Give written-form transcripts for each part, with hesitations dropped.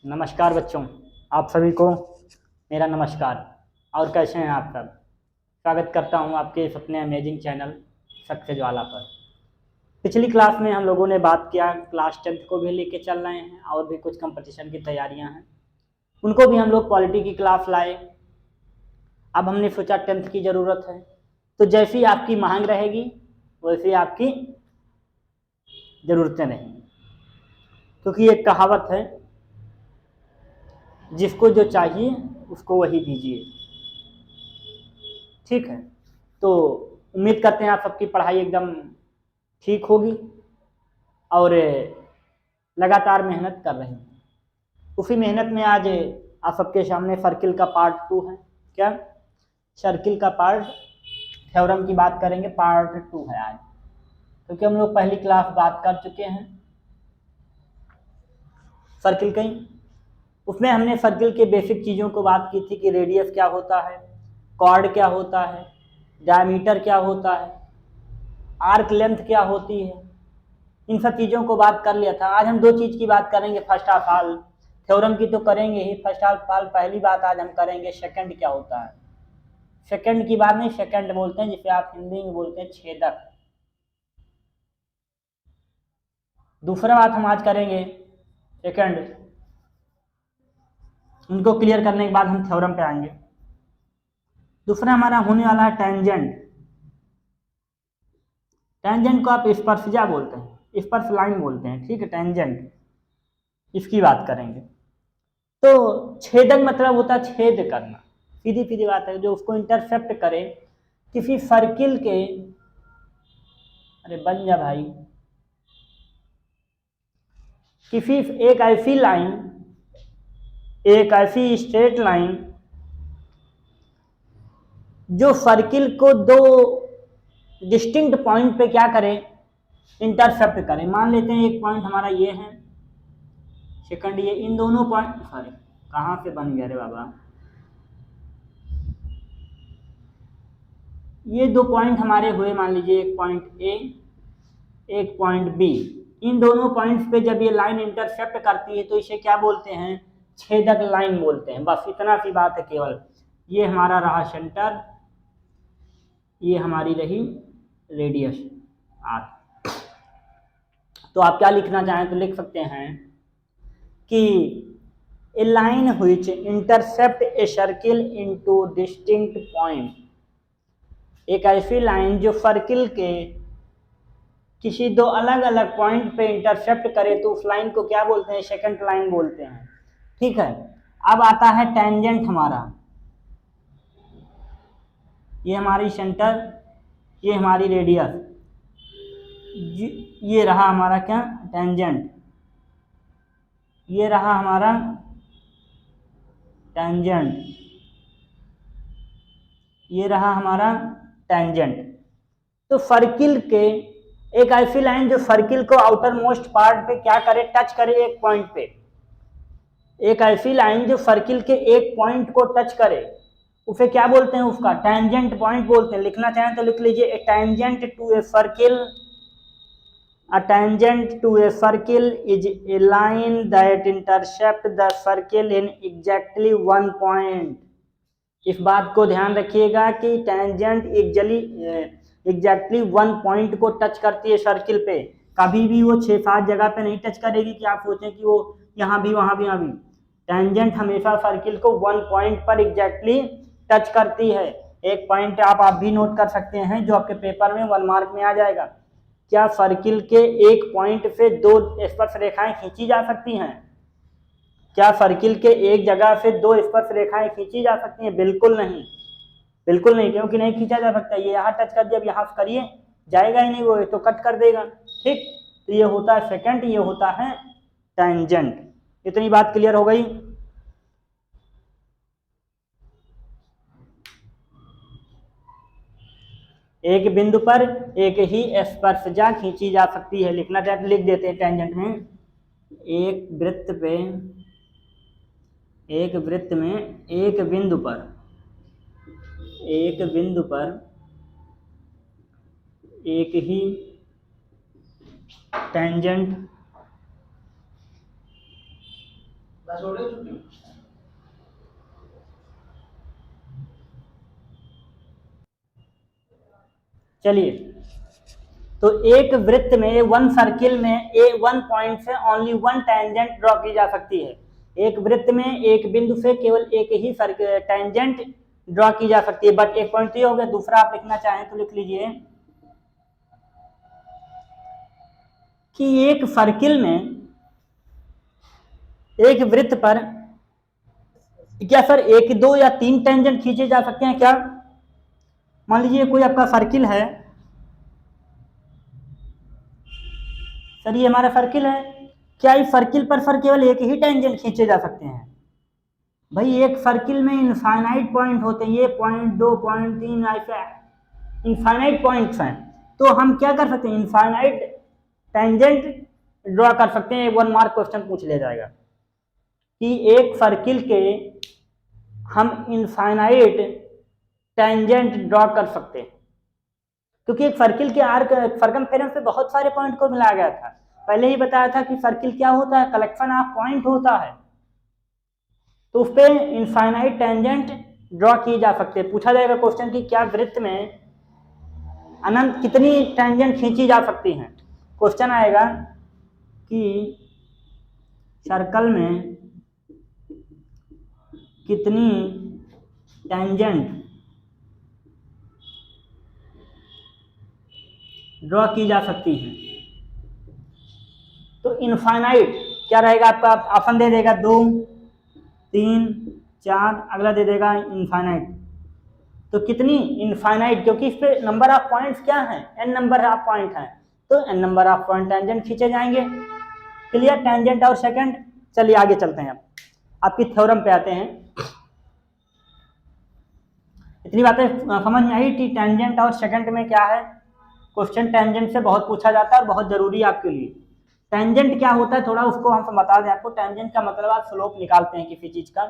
नमस्कार बच्चों, आप सभी को मेरा नमस्कार। और कैसे हैं आप सब? स्वागत करता हूं आपके इस अपने अमेजिंग चैनल सक्सेस वाला पर। पिछली क्लास में हम लोगों ने बात किया, क्लास 10th को भी लेके चल रहे हैं और भी कुछ कंपटीशन की तैयारियां हैं, उनको भी हम लोग पॉलिटी की क्लास लाए। अब हमने सोचा 10th की ज़रूरत है, तो जैसी आपकी मांग रहेगी वैसी आपकी ज़रूरतें रहेंगी, क्योंकि एक कहावत है, जिसको जो चाहिए उसको वही दीजिए। ठीक है, तो उम्मीद करते हैं आप सबकी पढ़ाई एकदम ठीक होगी और लगातार मेहनत कर रहे हैं। उसी मेहनत में आज आप सबके सामने सर्किल का पार्ट 2 है। क्या सर्किल का पार्ट थ्योरम की बात करेंगे, पार्ट 2 है आज, क्योंकि हम लोग पहली क्लास बात कर चुके हैं सर्किल की। उसमें हमने सर्किल के बेसिक चीज़ों को बात की थी कि रेडियस क्या होता है, कॉर्ड क्या होता है, डायमीटर क्या होता है, आर्क लेंथ क्या होती है, इन सब चीज़ों को बात कर लिया था। आज हम दो चीज़ की बात करेंगे। फर्स्ट ऑफ ऑल थ्योरम की तो करेंगे ही, फर्स्ट ऑफ ऑल पहली बात आज हम करेंगे सेकंड क्या होता है। सेकंड की बात नहीं, सेकंड बोलते हैं जिसे आप हिंदी में बोलते हैं छेदक। दूसरा बात हम आज करेंगे सेकंड, उनको क्लियर करने के बाद हम थ्योरम पे आएंगे। दूसरा हमारा होने वाला है टेंजेंट। टेंजेंट को आप स्पर्शजा बोलते हैं, स्पर्श लाइन बोलते हैं, ठीक है, टेंजेंट, इसकी बात करेंगे। तो छेदक मतलब होता है छेद करना, सीधी सीधी बात है, जो उसको इंटरसेप्ट करे किसी सर्किल के। अरे बन जा भाई। किसी एक ऐसी लाइन, एक ऐसी स्ट्रेट लाइन जो सर्किल को दो डिस्टिंक्ट पॉइंट पे क्या करे, इंटरसेप्ट करे। मान लेते हैं एक पॉइंट हमारा ये है, सेकंड ये, इन दोनों पॉइंट, सॉरी कहाँ से बन गया रे बाबा, ये दो पॉइंट हमारे हुए, मान लीजिए एक पॉइंट ए, एक पॉइंट बी। इन दोनों पॉइंट्स पे जब ये लाइन इंटरसेप्ट करती है तो इसे क्या बोलते हैं, छेदक लाइन बोलते हैं। बस इतना सी बात है केवल। ये हमारा रहा सेंटर, ये हमारी रही रेडियस आर। तो आप क्या लिखना चाहें तो लिख सकते हैं कि a line which intercept a circle into distinct point, एक ऐसी लाइन जो सर्किल के किसी दो अलग अलग पॉइंट पे इंटरसेप्ट करे तो उस लाइन को क्या बोलते हैं, सेकंड लाइन बोलते हैं। ठीक है, अब आता है टेंजेंट हमारा। ये हमारी सेंटर, ये हमारी रेडियस, ये रहा हमारा क्या, टेंजेंट, ये रहा हमारा टेंजेंट, ये रहा हमारा टेंजेंट। तो सर्किल के एक ऐसी लाइन जो सर्किल को आउटर मोस्ट पार्ट पे क्या करे, टच करे एक पॉइंट पे, एक ऐसी लाइन जो सर्किल के एक पॉइंट को टच करे, उसे क्या बोलते हैं, उसका टेंजेंट पॉइंट बोलते हैं। लिखना चाहें तो लिख लीजिए, a tangent to a circle, a tangent to a circle is a line that intercept the circle in exactly one point। इस बात को ध्यान रखिएगा कि टेंजेंट एग्जैक्टली वन पॉइंट को टच करती है सर्किल पे। कभी भी वो 6-7 जगह पे नहीं टच करेगी कि आप सोचें कि वो यहाँ भी वहाँ भी यहाँ भी। टेंजेंट हमेशा सर्किल को वन पॉइंट पर एग्जैक्टली टच करती है। एक पॉइंट आप भी नोट कर सकते हैं जो आपके पेपर में 1 मार्क में आ जाएगा। क्या सर्किल के एक पॉइंट से दो स्पर्श रेखाएं खींची जा सकती हैं? क्या सर्किल के एक जगह से दो स्पर्श रेखाएं खींची जा सकती हैं? बिल्कुल नहीं, बिल्कुल नहीं, क्योंकि नहीं खींचा जा सकता। ये यहाँ टच कर दिया, अब यहाँ करिए, जाएगा ही नहीं, वो तो कट कर देगा। ठीक, तो ये होता है सेकंड, ये होता है टेंजेंट। इतनी बात क्लियर हो गई। एक बिंदु पर एक ही स्पर्शजा खींची जा सकती है। लिखना चाहे तो लिख देते हैं टेंजेंट में, एक वृत्त पे, एक वृत्त में एक बिंदु पर, एक बिंदु पर एक ही टेंजेंट चलिए, तो एक वृत्त में, वन सर्किल में वन पॉइंट से ओनली वन टेंजेंट ड्रॉ की जा सकती है। एक वृत्त में एक बिंदु से केवल एक ही टेंजेंट ड्रॉ की जा सकती है। बट एक पॉइंट ये हो गया। दूसरा आप लिखना चाहें तो लिख लीजिए कि एक सर्किल में, एक वृत्त पर क्या सर एक, दो या तीन टेंजेंट खींचे जा सकते हैं क्या? मान लीजिए कोई आपका सर्किल है, सर ये हमारा सर्किल है, क्या इस सर्किल पर सर केवल एक ही टेंजेंट खींचे जा सकते हैं? भाई एक सर्किल में इनफाइनाइट पॉइंट होते हैं, ये पॉइंट, दो पॉइंट, तीन, ऐसे इनफाइनाइट पॉइंट्स हैं। तो हम क्या कर सकते हैं, इनफाइनाइट टेंजेंट ड्रॉ कर सकते हैं। वन मार्क क्वेश्चन पूछ लिया जाएगा कि एक सर्किल के हम इनफाइनाइट टेंजेंट ड्रॉ कर सकते हैं, क्योंकि एक सर्किल के आर्क सर्कमफेरेंस पे बहुत सारे पॉइंट को मिलाया गया था। पहले ही बताया था कि सर्किल क्या होता है, कलेक्शन ऑफ पॉइंट होता है। तो उस पर इनफाइनाइट टेंजेंट ड्रॉ किए जा सकते हैं। पूछा जाएगा क्वेश्चन कि क्या वृत्त में अनंत कितनी टेंजेंट खींची जा सकती हैं? क्वेश्चन आएगा कि सर्कल में कितनी टेंजेंट ड्रॉ की जा सकती है। तो इनफाइनाइट क्या रहेगा आपका? ऑप्शन दे देगा 2, 3, 4, अगला दे देगा इनफाइनाइट। तो कितनी इनफाइनाइट, क्योंकि इस पे नंबर ऑफ पॉइंट्स क्या है, n नंबर ऑफ पॉइंट है, तो n number of point tangent खींचे जाएंगे। क्लियर, टेंजेंट और सेकंड। चलिए आगे चलते हैं, अब आपकी थ्योरम पे आते हैं। इतनी बातें समझ में आई कि टेंजेंट और सेकंड में क्या है। क्वेश्चन टेंजेंट से बहुत पूछा जाता है और बहुत जरूरी है आपके लिए। टेंजेंट क्या होता है थोड़ा उसको हम बता दें आपको। टेंजेंट का मतलब आप स्लोप निकालते हैं किसी चीज का,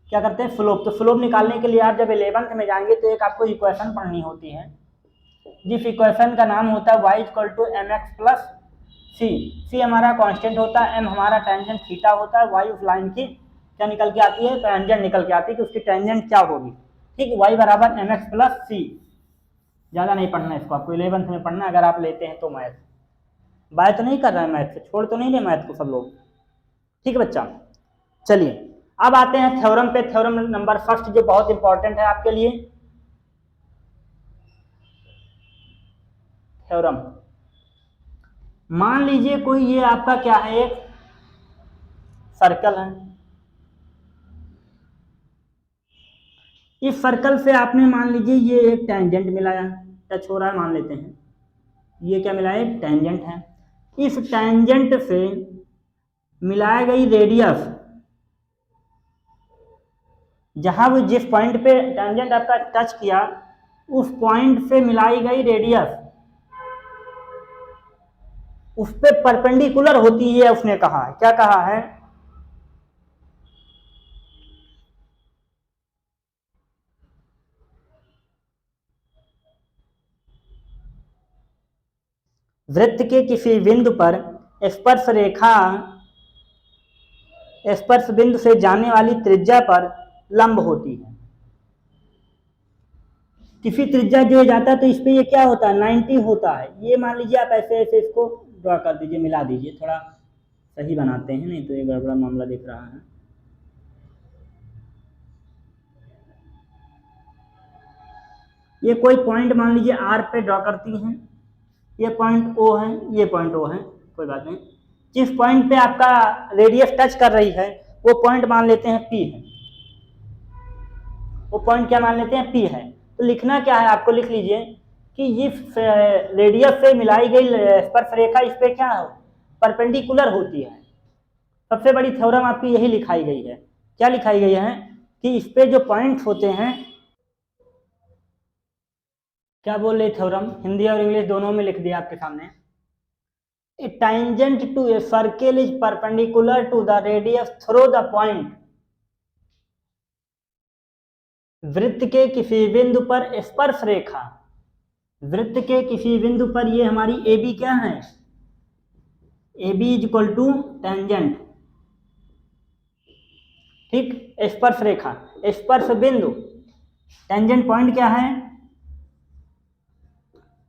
क्या करते हैं, स्लोप। तो स्लोप निकालने के लिए आप जब 11th में जाएंगे तो एक आपको इक्वेशन पढ़नी होती है, जिस इक्वेशन का नाम होता है y = mx + c। c हमारा कांस्टेंट होता है, m हमारा टेंजेंट थीटा होता है, y उस लाइन की क्या निकल के आती है, टेंजेंट निकल के आती है कि उसकी टेंजेंट क्या होगी। ठीक, y = mx + c। ज़्यादा नहीं पढ़ना इसको, आपको 11th में पढ़ना अगर आप लेते हैं तो। मैथ बाय तो नहीं कर रहा है, मैथ से छोड़ तो नहीं रहे मैथ को सब लोग, ठीक है बच्चा। चलिए अब आते हैं थ्योरम पे। थ्योरम नंबर फर्स्ट जो बहुत इंपॉर्टेंट है आपके लिए, थ्योरम। मान लीजिए कोई ये आपका क्या है, एक सर्कल है। इस सर्कल से आपने मान लीजिए ये एक टेंजेंट मिलाया, टच हो रहा है, मान लेते हैं ये क्या मिला है, टेंजेंट है। इस टेंजेंट से मिलाई गई रेडियस, जहां वो जिस पॉइंट पे टेंजेंट आपका टच किया उस पॉइंट से मिलाई गई रेडियस उस पे परपेंडिकुलर होती है। उसने कहा है, क्या कहा है, वृत्त के किसी बिंदु पर स्पर्श रेखा स्पर्श बिंदु से जाने वाली त्रिज्या पर लंब होती है। किसी त्रिज्या जो जाता है तो इस पे ये क्या होता है, 90 होता है। ये मान लीजिए आप ऐसे ऐसे इसको ड्रॉ कर दीजिए, मिला दीजिए, थोड़ा सही बनाते हैं, नहीं तो ये गड़बड़ा मामला दिख रहा है। ये कोई पॉइंट मान लीजिए आर पे ड्रॉ करती हैं, ये पॉइंट ओ है, ये पॉइंट ओ है, कोई बात नहीं। जिस पॉइंट पे आपका रेडियस टच कर रही है वो पॉइंट मान लेते हैं पी है, वो पॉइंट क्या मान लेते हैं, पी है। तो लिखना क्या है, आपको लिख लीजिए कि इस रेडियस से मिलाई गई स्पर्श रेखा इस पे क्या हो, परपेंडिकुलर होती है। सबसे बड़ी थ्योरम आपकी यही लिखाई गई है। क्या लिखाई गई है कि इस पे जो पॉइंट्स होते हैं, क्या बोल रहे थ्योरम, हिंदी और इंग्लिश दोनों में लिख दिया आपके सामने। A tangent to a circle is perpendicular to the radius through the point। वृत्त के किसी बिंदु पर स्पर्श रेखा, वृत्त के किसी बिंदु पर ये हमारी ए बी क्या है, ए बी = टेंजेंट। ठीक, स्पर्श रेखा, स्पर्श बिंदु, टेंजेंट पॉइंट क्या है,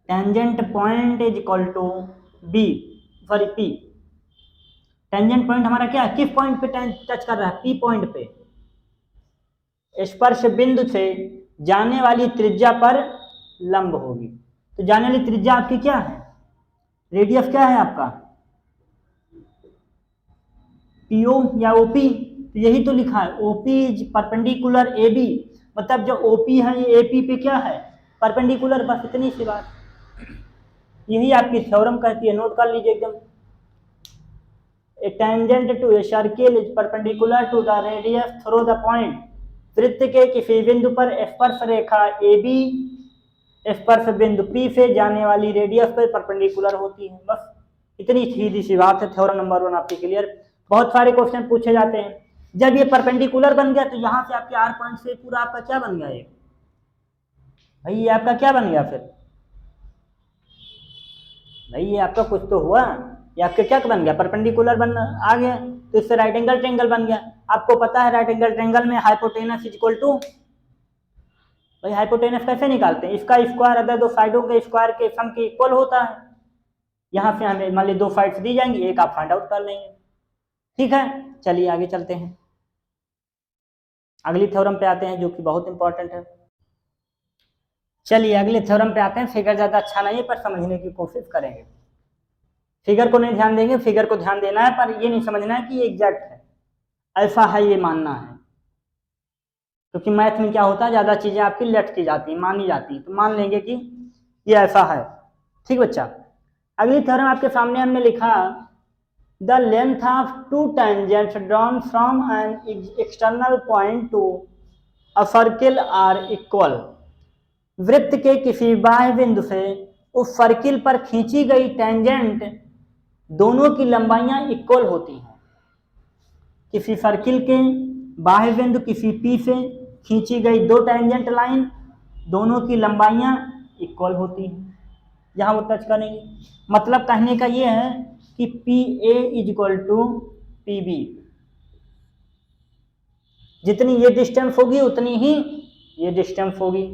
tangent point is equal to B, sorry P. Tangent point हमारा क्या है, किस पॉइंट पे टच कर रहा है, पी पॉइंट पे। स्पर्श बिंदु से जाने वाली त्रिज्या पर लंब होगी। तो जाने वाली त्रिज्या आपकी क्या है, रेडियस क्या है आपका, पीओ या ओपी, तो यही तो लिखा है, OP is perpendicular A B, मतलब जो ओपी है ये एपी पे क्या है, परपेंडिकुलर, बस इतनी सी बात। यही आपकी थ्योरम कहती है, नोट कर लीजिए एकदम। A tangent to a circle is perpendicular to the radius through the point, वृत्त के किसी बिंदु पर स्पर्श रेखा ए बी स्पर्श बिंदु पी से जाने वाली रेडियस पर परपेंडिकुलर होती है। बस इतनी सीधी सी बात है, थ्योरम नंबर 1 आपकी क्लियर। बहुत सारे क्वेश्चन पूछे जाते हैं, जब ये परपेंडिकुलर बन गया तो यहाँ से आपके आर पॉइंट से पूरा आपका क्या बन गया, ये भाई ये आपका क्या बन गया, फिर भाई ये आपका कुछ तो हुआ, ये आपके क्या बन गया, परपेंडिकुलर बन आ गया, तो इससे राइट एंगल ट्रायंगल बन गया। आपको पता है राइट एंगल ट्रायंगल में हाइपोटेनस इज इक्वल टू, भाई हाइपोटेनस कैसे निकालते हैं, इसका स्क्वायर अदर दो साइडों के स्क्वायर के सम के इक्वल होता है। यहाँ से हमें मान ली दो साइड्स दी जाएंगी, एक आप फाइंड आउट कर लेंगे। ठीक है, चलिए आगे चलते हैं, अगली थ्योरम पे आते हैं जो कि बहुत इंपॉर्टेंट है। चलिए अगले थ्योरम पे आते हैं, फिगर ज़्यादा अच्छा नहीं है पर समझने की कोशिश करेंगे। फिगर को नहीं ध्यान देंगे, फिगर को ध्यान देना है पर ये नहीं समझना है कि ये एग्जैक्ट है, ऐसा है ये मानना है, क्योंकि मैथ में क्या होता है, ज़्यादा चीज़ें आपकी लेट की जाती हैं, मानी जाती हैं, तो मान लेंगे कि ये ऐसा है। ठीक बच्चा, अगली थ्योरम आपके सामने हमने लिखा, the length of two tangents drawn from an external point to a circle are equal, वृत्त के किसी बाह्य बिंदु से उस सर्किल पर खींची गई टेंजेंट दोनों की लंबाइयां इक्वल होती हैं। किसी सर्किल के बाह्य बिंदु किसी पी से खींची गई दो टेंजेंट लाइन, दोनों की लंबाइयां इक्वल होती हैं, जहां वो टच करेंगे। मतलब कहने का ये है कि P A is equal to P B, जितनी ये डिस्टेंस होगी उतनी ही ये डिस्टेंस होगी।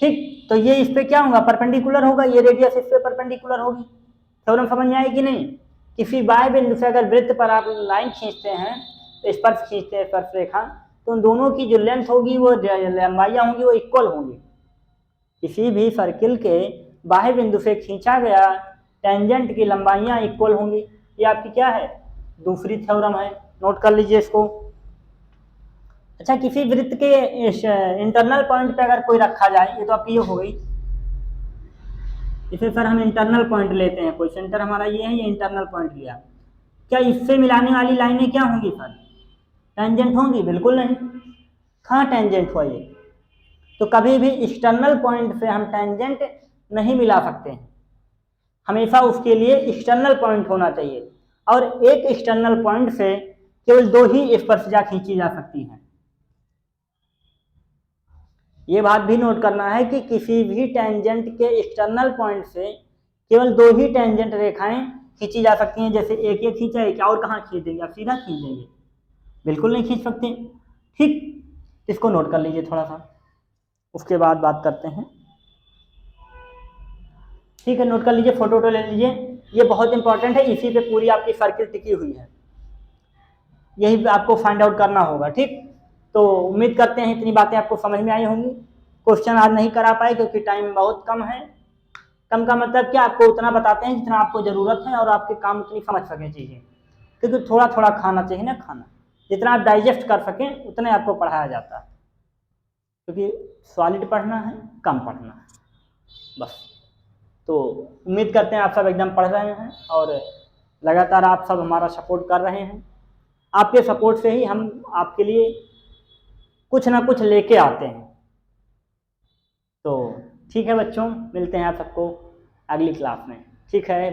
ठीक, तो ये इस पे क्या होगा, परपेंडिकुलर होगा, ये रेडियस इस पे परपेंडिकुलर होगी। थ्योरम समझ में आएगी नहीं, किसी बाह्य बिंदु से अगर वृत्त पर आप लाइन खींचते हैं, स्पर्श खींचते हैं, स्पर्श रेखा, तो उन दोनों की जो लेंथ होगी, वो लंबाइयां होंगी, वो इक्वल होंगी। किसी भी सर्किल के बाह्य बिंदु से खींचा गया टेंजेंट की लंबाइयां इक्वल होंगी। ये आपकी क्या है, दूसरी थ्योरम है, नोट कर लीजिए इसको। अच्छा, किसी वृत्त के इंटरनल पॉइंट पे अगर कोई रखा जाए, ये तो आपकी ये हो गई, इसे सर हम इंटरनल पॉइंट लेते हैं, कोई सेंटर हमारा ये है, ये इंटरनल पॉइंट लिया, क्या इससे मिलाने वाली लाइनें क्या होंगी सर, टेंजेंट होंगी? बिल्कुल नहीं, कहाँ टेंजेंट हुआ ये, तो कभी भी एक्सटर्नल पॉइंट से हम टेंजेंट नहीं मिला सकते हैं, हमेशा उसके लिए एक्सटर्नल पॉइंट होना चाहिए, और एक एक्सटर्नल पॉइंट से केवल दो ही स्पर्शजा खींची जा सकती हैं। ये बात भी नोट करना है कि किसी भी टेंजेंट के एक्सटर्नल पॉइंट से केवल दो ही टेंजेंट रेखाएं खींची जा सकती हैं। जैसे एक ये खींचा है, क्या और कहाँ खींच देंगे आप, सीधा खींच देंगे, बिल्कुल नहीं खींच सकते। ठीक, इसको नोट कर लीजिए थोड़ा सा, उसके बाद बात करते हैं। ठीक है, नोट कर लीजिए, फोटो ले लीजिए, ये बहुत इंपॉर्टेंट है, इसी पे पूरी आपकी सर्किल टिकी हुई है, यही आपको फाइंड आउट करना होगा। ठीक, तो उम्मीद करते हैं इतनी बातें आपको समझ में आई होंगी। क्वेश्चन आज नहीं करा पाए क्योंकि टाइम बहुत कम है। कम का मतलब क्या, आपको उतना बताते हैं जितना आपको ज़रूरत है और आपके काम उतनी समझ सकें चीज़ें, क्योंकि थोड़ा थोड़ा खाना चाहिए ना, खाना जितना आप डाइजेस्ट कर सकें उतने आपको पढ़ाया जाता है, क्योंकि सॉलिड पढ़ना है, कम पढ़ना है बस। तो उम्मीद करते हैं आप सब एकदम पढ़ रहे हैं और लगातार आप सब हमारा सपोर्ट कर रहे हैं। आपके सपोर्ट से ही हम आपके लिए कुछ ना कुछ लेके आते हैं। तो ठीक है बच्चों, मिलते हैं आप सबको अगली क्लास में। ठीक है।